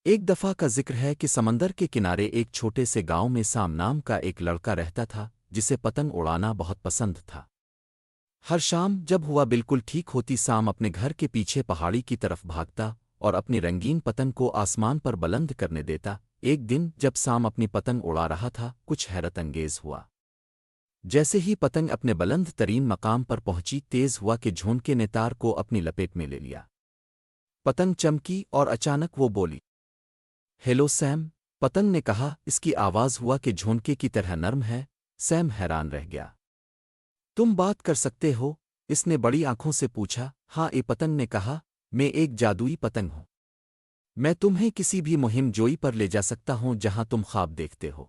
ایک دفعہ کا ذکر ہے کہ سمندر کے کنارے ایک چھوٹے سے گاؤں میں سام نام کا ایک لڑکا رہتا تھا جسے پتنگ اڑانا بہت پسند تھا۔ ہر شام جب ہوا بالکل ٹھیک ہوتی سام اپنے گھر کے پیچھے پہاڑی کی طرف بھاگتا اور اپنی رنگین پتنگ کو آسمان پر بلند کرنے دیتا۔ ایک دن جب سام اپنی پتنگ اڑا رہا تھا کچھ حیرت انگیز ہوا۔ جیسے ہی پتنگ اپنے بلند ترین مقام پر پہنچی تیز ہوا کہ جھونکے نے تار کو اپنی لپیٹ میں لے لیا۔ پتنگ چمکی اور اچانک وہ بولی، ہیلو سیم۔ پتنگ نے کہا، اس کی آواز ہوا کہ جھونکے کی طرح نرم ہے۔ سیم حیران رہ گیا۔ تم بات کر سکتے ہو؟ اس نے بڑی آنکھوں سے پوچھا۔ ہاں، پتنگ نے کہا، میں ایک جادوئی پتنگ ہوں۔ میں تمہیں کسی بھی مہم جوئی پر لے جا سکتا ہوں جہاں تم خواب دیکھتے ہو۔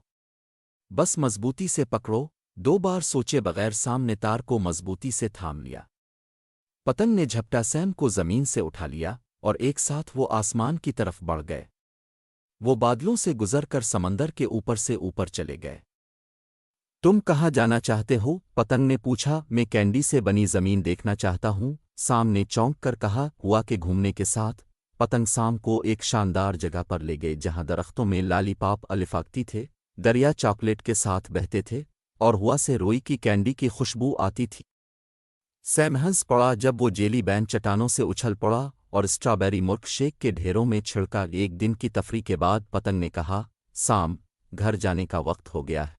بس مضبوطی سے پکڑو۔ دو بار سوچے بغیر سام نے تار کو مضبوطی سے تھام لیا۔ پتنگ نے جھپٹا سیم کو زمین سے اٹھا لیا اور ایک ساتھ وہ آسمان کی طرف بڑھ گئے۔ وہ بادلوں سے گزر کر سمندر کے اوپر سے اوپر چلے گئے۔ تم کہاں جانا چاہتے ہو؟ پتنگ نے پوچھا۔ میں کینڈی سے بنی زمین دیکھنا چاہتا ہوں، سام نے چونک کر کہا۔ ہوا کہ گھومنے کے ساتھ پتنگ سام کو ایک شاندار جگہ پر لے گئے جہاں درختوں میں لالی پاپ الفاقتی تھے، دریا چاکلیٹ کے ساتھ بہتے تھے اور ہوا سے روئی کی کینڈی کی خوشبو آتی تھی۔ سیم ہنس پڑا جب وہ جیلی بین چٹانوں سے اچھل پڑا اور اسٹرابیری ملک شیک کے ڈھیروں میں چھڑکا۔ ایک دن کی تفریح کے بعد پتنگ نے کہا، سام، گھر جانے کا وقت ہو گیا ہے۔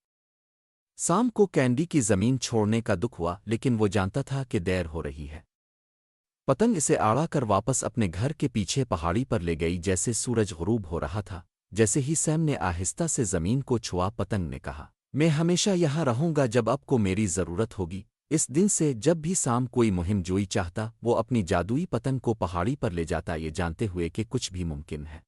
سام کو کینڈی کی زمین چھوڑنے کا دکھ ہوا لیکن وہ جانتا تھا کہ دیر ہو رہی ہے۔ پتنگ اسے آڑا کر واپس اپنے گھر کے پیچھے پہاڑی پر لے گئی جیسے سورج غروب ہو رہا تھا۔ جیسے ہی سیم نے آہستہ سے زمین کو چھوا پتنگ نے کہا، میں ہمیشہ یہاں رہوں گا جب آپ کو میری ضرورت ہوگی۔ اس دن سے جب بھی سام کوئی مہم جوئی چاہتا وہ اپنی جادوئی پتنگ کو پہاڑی پر لے جاتا، یہ جانتے ہوئے کہ کچھ بھی ممکن ہے۔